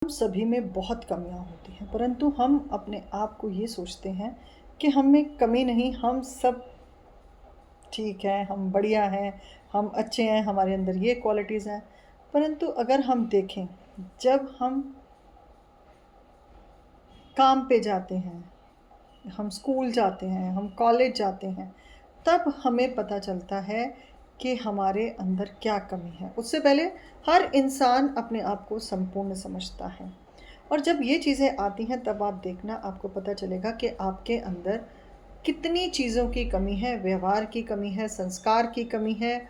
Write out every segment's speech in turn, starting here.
हम सभी में बहुत कमियां होती हैं, परंतु हम अपने आप को ये सोचते हैं कि हम में कमी नहीं, हम सब ठीक है, हम बढ़िया हैं, हम अच्छे हैं, हमारे अंदर ये क्वालिटीज़ हैं। परंतु अगर हम देखें, जब हम काम पे जाते हैं, हम स्कूल जाते हैं, हम कॉलेज जाते हैं, तब हमें पता चलता है कि हमारे अंदर क्या कमी है। उससे पहले हर इंसान अपने आप को संपूर्ण समझता है, और जब ये चीज़ें आती हैं तब आप देखना, आपको पता चलेगा कि आपके अंदर कितनी चीज़ों की कमी है, व्यवहार की कमी है, संस्कार की कमी है।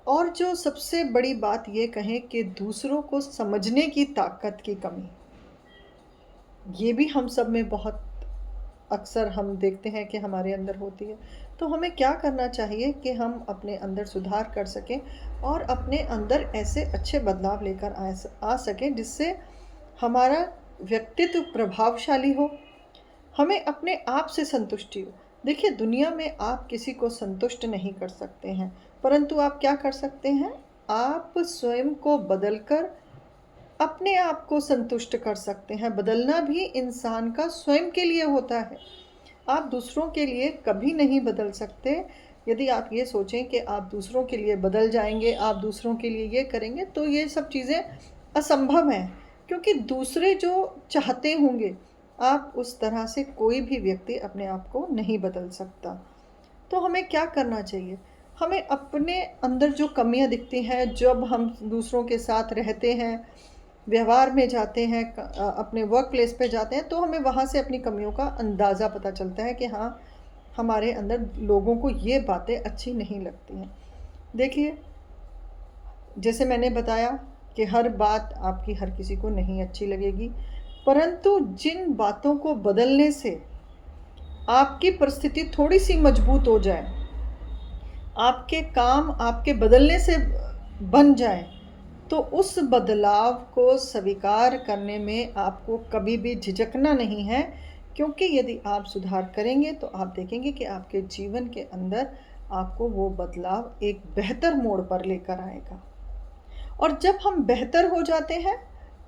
और जो सबसे बड़ी बात ये कहें कि दूसरों को समझने की ताकत की कमी, ये भी हम सब में बहुत अक्सर हम देखते हैं कि हमारे अंदर होती है। तो हमें क्या करना चाहिए कि हम अपने अंदर सुधार कर सकें और अपने अंदर ऐसे अच्छे बदलाव लेकर आ सकें जिससे हमारा व्यक्तित्व प्रभावशाली हो, हमें अपने आप से संतुष्टि हो। देखिए, दुनिया में आप किसी को संतुष्ट नहीं कर सकते हैं, परंतु आप क्या कर सकते हैं? आप स्वयं को बदलकर अपने आप को संतुष्ट कर सकते हैं। बदलना भी इंसान का स्वयं के लिए होता है। आप दूसरों के लिए कभी नहीं बदल सकते। यदि आप ये सोचें कि आप दूसरों के लिए बदल जाएँगे, आप दूसरों के लिए ये करेंगे, तो ये सब चीज़ें असंभव हैं, क्योंकि दूसरे जो चाहते होंगे, आप उस तरह से कोई भी व्यक्ति अपने आप को नहीं बदल सकता। तो हमें क्या करना चाहिए? हमें अपने अंदर जो कमियाँ दिखती हैं, जब हम दूसरों के साथ रहते हैं, व्यवहार में जाते हैं, अपने वर्क प्लेस पे जाते हैं, तो हमें वहाँ से अपनी कमियों का अंदाज़ा पता चलता है कि हाँ, हमारे अंदर लोगों को ये बातें अच्छी नहीं लगती हैं। देखिए, जैसे मैंने बताया कि हर बात आपकी हर किसी को नहीं अच्छी लगेगी, परंतु जिन बातों को बदलने से आपकी परिस्थिति थोड़ी-सी मजबूत हो जाए, आपके काम आपके बदलने से बन जाएँ, तो उस बदलाव को स्वीकार करने में आपको कभी भी झिझकना नहीं है, क्योंकि यदि आप सुधार करेंगे तो आप देखेंगे कि आपके जीवन के अंदर आपको वो बदलाव एक बेहतर मोड़ पर लेकर आएगा। और जब हम बेहतर हो जाते हैं,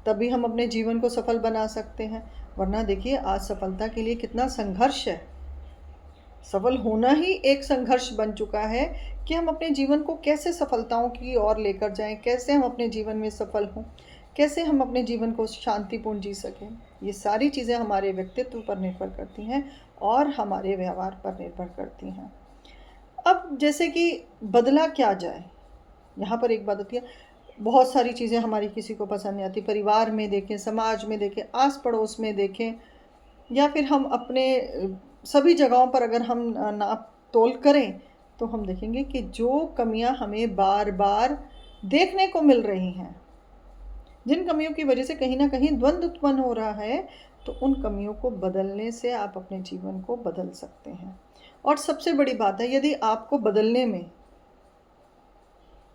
तभी हम अपने जीवन को सफल बना सकते हैं। वरना देखिए, आज सफलता के लिए कितना संघर्ष है। सफल होना ही एक संघर्ष बन चुका है कि हम अपने जीवन को कैसे सफलताओं की ओर लेकर जाएँ, कैसे हम अपने जीवन में सफल हों, कैसे हम अपने जीवन को शांतिपूर्ण जी सकें। ये सारी चीज़ें हमारे व्यक्तित्व पर निर्भर करती हैं और हमारे व्यवहार पर निर्भर करती हैं। अब जैसे कि बदला क्या जाए? यहाँ पर एक बात होती है, बहुत सारी चीज़ें हमारी किसी को पसंद नहीं आती। परिवार में देखें, समाज में देखें, आस-पड़ोस में देखें, या फिर हम अपने सभी जगहों पर अगर हम नाप-तोल करें, तो हम देखेंगे कि जो कमियाँ हमें बार-बार देखने को मिल रही हैं, जिन कमियों की वजह से कहीं न कहीं द्वंद्व उत्पन्न हो रहा है, तो उन कमियों को बदलने से आप अपने जीवन को बदल सकते हैं। और सबसे बड़ी बात है, यदि आपको बदलने में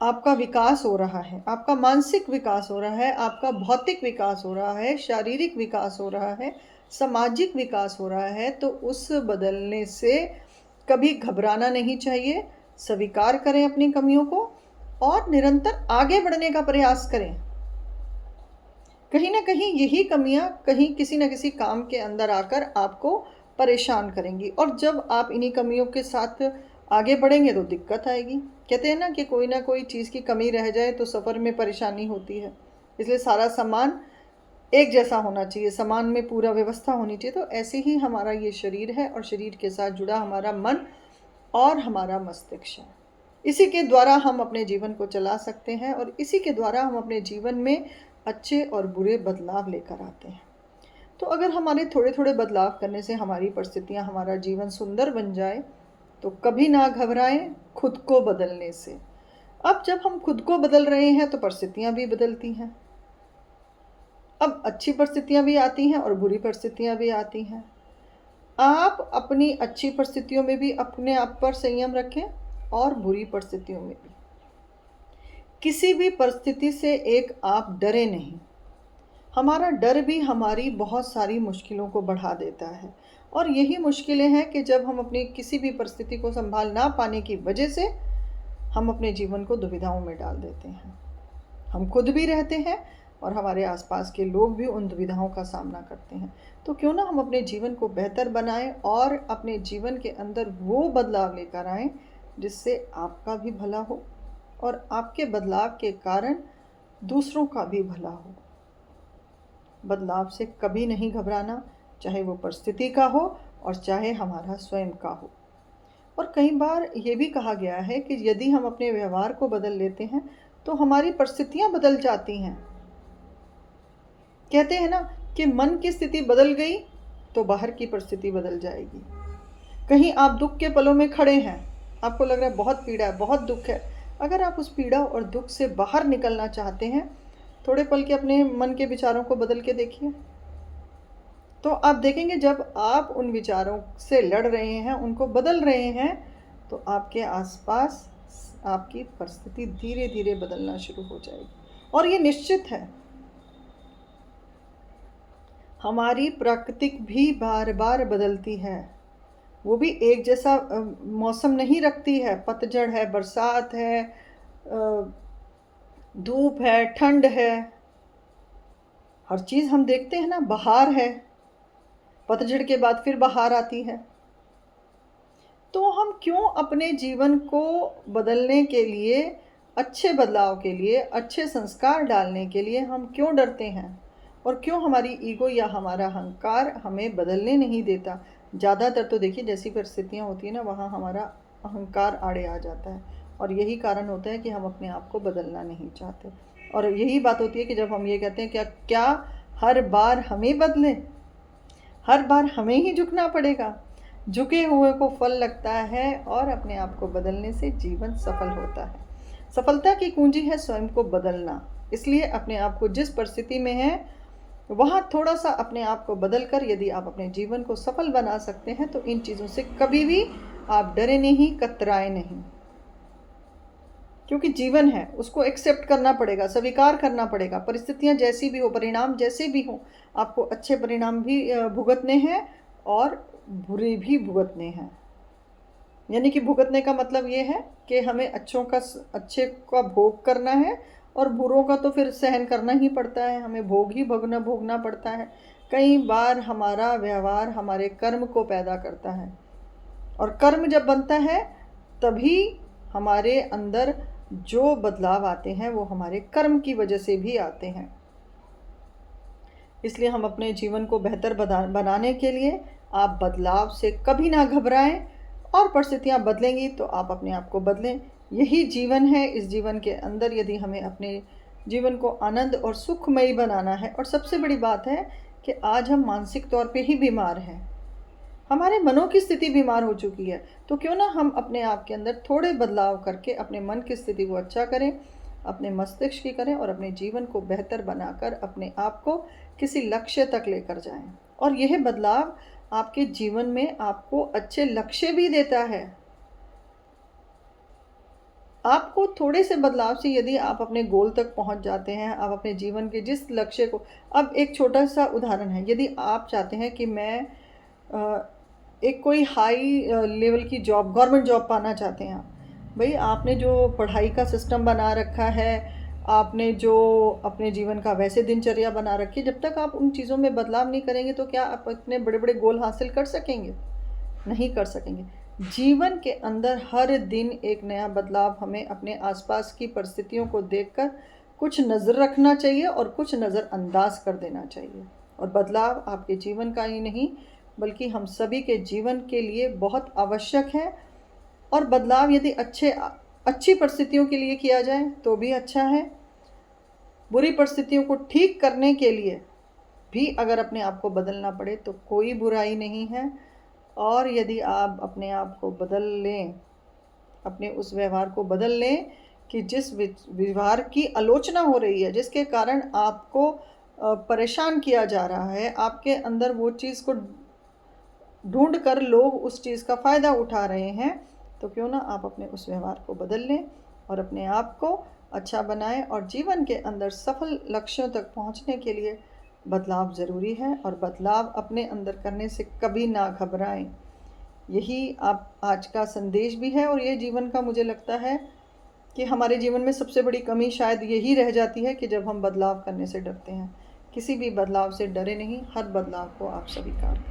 आपका विकास हो रहा है, आपका मानसिक विकास हो रहा है, आपका भौतिक विकास हो रहा है, शारीरिक विकास हो रहा है, सामाजिक विकास हो रहा है, तो उस बदलने से कभी घबराना नहीं चाहिए। स्वीकार करें अपनी कमियों को और निरंतर आगे बढ़ने का प्रयास करें। कहीं न कहीं यही कमियाँ कहीं किसी न किसी काम के अंदर आकर आपको परेशान करेंगी, और जब आप इन्हीं कमियों के साथ आगे बढ़ेंगे तो दिक्कत आएगी। कहते हैं ना कि कोई न कोई चीज़ की कमी रह जाए तो सफ़र में परेशानी होती है। इसलिए सारा सामान एक जैसा होना चाहिए, सामान में पूरा व्यवस्था होनी चाहिए। तो ऐसे ही हमारा ये शरीर है, और शरीर के साथ जुड़ा हमारा मन और हमारा मस्तिष्क है। इसी के द्वारा हम अपने जीवन को चला सकते हैं, और इसी के द्वारा हम अपने जीवन में अच्छे और बुरे बदलाव लेकर आते हैं। तो अगर हमारे थोड़े-थोड़े बदलाव करने से हमारी परिस्थितियाँ, हमारा जीवन सुंदर बन जाए, तो कभी ना घबराएँ खुद को बदलने से। अब जब हम खुद को बदल रहे हैं तो परिस्थितियाँ भी बदलती हैं। अब अच्छी परिस्थितियाँ भी आती हैं और बुरी परिस्थितियाँ भी आती हैं। आप अपनी अच्छी परिस्थितियों में भी अपने आप पर संयम रखें, और बुरी परिस्थितियों में भी। किसी भी परिस्थिति से एक आप डरे नहीं। हमारा डर भी हमारी बहुत सारी मुश्किलों को बढ़ा देता है, और यही मुश्किलें हैं कि जब हम अपनी किसी भी परिस्थिति को सँभाल ना पाने की वजह से हम अपने जीवन को दुविधाओं में डाल देते हैं। हम खुद भी रहते हैं, और हमारे आसपास के लोग भी उन दुविधाओं का सामना करते हैं। तो क्यों ना हम अपने जीवन को बेहतर बनाएं और अपने जीवन के अंदर वो बदलाव लेकर आएं जिससे आपका भी भला हो और आपके बदलाव के कारण दूसरों का भी भला हो। बदलाव से कभी नहीं घबराना, चाहे वो परिस्थिति का हो और चाहे हमारा स्वयं का हो। और कई बार ये भी कहा गया है कि यदि हम अपने व्यवहार को बदल लेते हैं तो हमारी परिस्थितियां बदल जाती हैं। कहते हैं ना कि मन की स्थिति बदल गई तो बाहर की परिस्थिति बदल जाएगी। कहीं आप दुख के पलों में खड़े हैं, आपको लग रहा है बहुत पीड़ा है, बहुत दुख है। अगर आप उस पीड़ा और दुख से बाहर निकलना चाहते हैं, थोड़े पल के अपने मन के विचारों को बदल के देखिए, तो आप देखेंगे जब आप उन विचारों से लड़ रहे हैं, उनको बदल रहे हैं, तो आपके आसपास आपकी परिस्थिति धीरे धीरे बदलना शुरू हो जाएगी। और ये निश्चित है, हमारी प्रकृति भी बार बार बदलती है, वो भी एक जैसा मौसम नहीं रखती है। पतझड़ है, बरसात है, धूप है, ठंड है, हर चीज़ हम देखते हैं ना। बहार है, पतझड़ के बाद फिर बहार आती है। तो हम क्यों अपने जीवन को बदलने के लिए, अच्छे बदलाव के लिए, अच्छे संस्कार डालने के लिए हम क्यों डरते हैं और क्यों हमारी ईगो या हमारा अहंकार हमें बदलने नहीं देता। ज़्यादातर तो देखिए जैसी परिस्थितियाँ होती हैं ना, वहाँ हमारा अहंकार आड़े आ जाता है और यही कारण होता है कि हम अपने आप को बदलना नहीं चाहते। और यही बात होती है कि जब हम ये कहते हैं क्या हर बार हमें बदलें, हर बार हमें ही झुकना पड़ेगा। झुके हुए को फल लगता है और अपने आप को बदलने से जीवन सफल होता है। सफलता की कुंजी है स्वयं को बदलना। इसलिए अपने आप को जिस परिस्थिति में है वहाँ थोड़ा सा अपने आप को बदल कर यदि आप अपने जीवन को सफल बना सकते हैं तो इन चीज़ों से कभी भी आप डरे नहीं, कतराए नहीं। क्योंकि जीवन है, उसको एक्सेप्ट करना पड़ेगा, स्वीकार करना पड़ेगा। परिस्थितियाँ जैसी भी हो, परिणाम जैसे भी हो, आपको अच्छे परिणाम भी भुगतने हैं और बुरे भी भुगतने हैं। यानी कि भुगतने का मतलब ये है कि हमें अच्छे का भोग करना है और बुरों का तो फिर सहन करना ही पड़ता है, हमें भोग ही भोगना पड़ता है। कई बार हमारा व्यवहार हमारे कर्म को पैदा करता है और कर्म जब बनता है तभी हमारे अंदर जो बदलाव आते हैं वो हमारे कर्म की वजह से भी आते हैं। इसलिए हम अपने जीवन को बेहतर बनाने के लिए आप बदलाव से कभी ना घबराएं और परिस्थितियां बदलेंगी तो आप अपने आप को बदलें। यही जीवन है। इस जीवन के अंदर यदि हमें अपने जीवन को आनंद और सुखमयी बनाना है, और सबसे बड़ी बात है कि आज हम मानसिक तौर पे ही बीमार हैं, हमारे मनों की स्थिति बीमार हो चुकी है, तो क्यों ना हम अपने आप के अंदर थोड़े बदलाव करके अपने मन की स्थिति को अच्छा करें, अपने मस्तिष्क की करें और अपने जीवन को बेहतर बनाकर अपने आप को किसी लक्ष्य तक लेकर जाएं। और यह बदलाव आपके जीवन में आपको अच्छे लक्ष्य भी देता है। आपको थोड़े से बदलाव से यदि आप अपने गोल तक पहुंच जाते हैं, आप अपने जीवन के जिस लक्ष्य को, अब एक छोटा सा उदाहरण है, यदि आप चाहते हैं कि मैं एक कोई हाई लेवल की जॉब, गवर्नमेंट जॉब पाना चाहते हैं, भाई आपने जो पढ़ाई का सिस्टम बना रखा है, आपने जो अपने जीवन का वैसे दिनचर्या बना रखी है, जब तक आप उन चीज़ों में बदलाव नहीं करेंगे तो क्या आप इतने बड़े बड़े गोल हासिल कर सकेंगे? नहीं कर सकेंगे। जीवन के अंदर हर दिन एक नया बदलाव हमें अपने आसपास की परिस्थितियों को देखकर कुछ नज़र रखना चाहिए और कुछ नज़रअंदाज कर देना चाहिए। और बदलाव आपके जीवन का ही नहीं बल्कि हम सभी के जीवन के लिए बहुत आवश्यक है। और बदलाव यदि अच्छी परिस्थितियों के लिए किया जाए तो भी अच्छा है, बुरी परिस्थितियों को ठीक करने के लिए भी अगर अपने आप को बदलना पड़े तो कोई बुराई नहीं है। और यदि आप अपने आप को बदल लें, अपने उस व्यवहार को बदल लें कि जिस व्यवहार की आलोचना हो रही है, जिसके कारण आपको परेशान किया जा रहा है, आपके अंदर वो चीज़ को ढूंढ कर लोग उस चीज़ का फ़ायदा उठा रहे हैं, तो क्यों ना आप अपने उस व्यवहार को बदल लें और अपने आप को अच्छा बनाएं। और जीवन के अंदर सफल लक्ष्यों तक पहुंचने के लिए बदलाव ज़रूरी है और बदलाव अपने अंदर करने से कभी ना घबराएं। यही आप आज का संदेश भी है और ये जीवन का मुझे लगता है कि हमारे जीवन में सबसे बड़ी कमी शायद यही रह जाती है कि जब हम बदलाव करने से डरते हैं। किसी भी बदलाव से डरे नहीं, हर बदलाव को आप स्वीकार करें।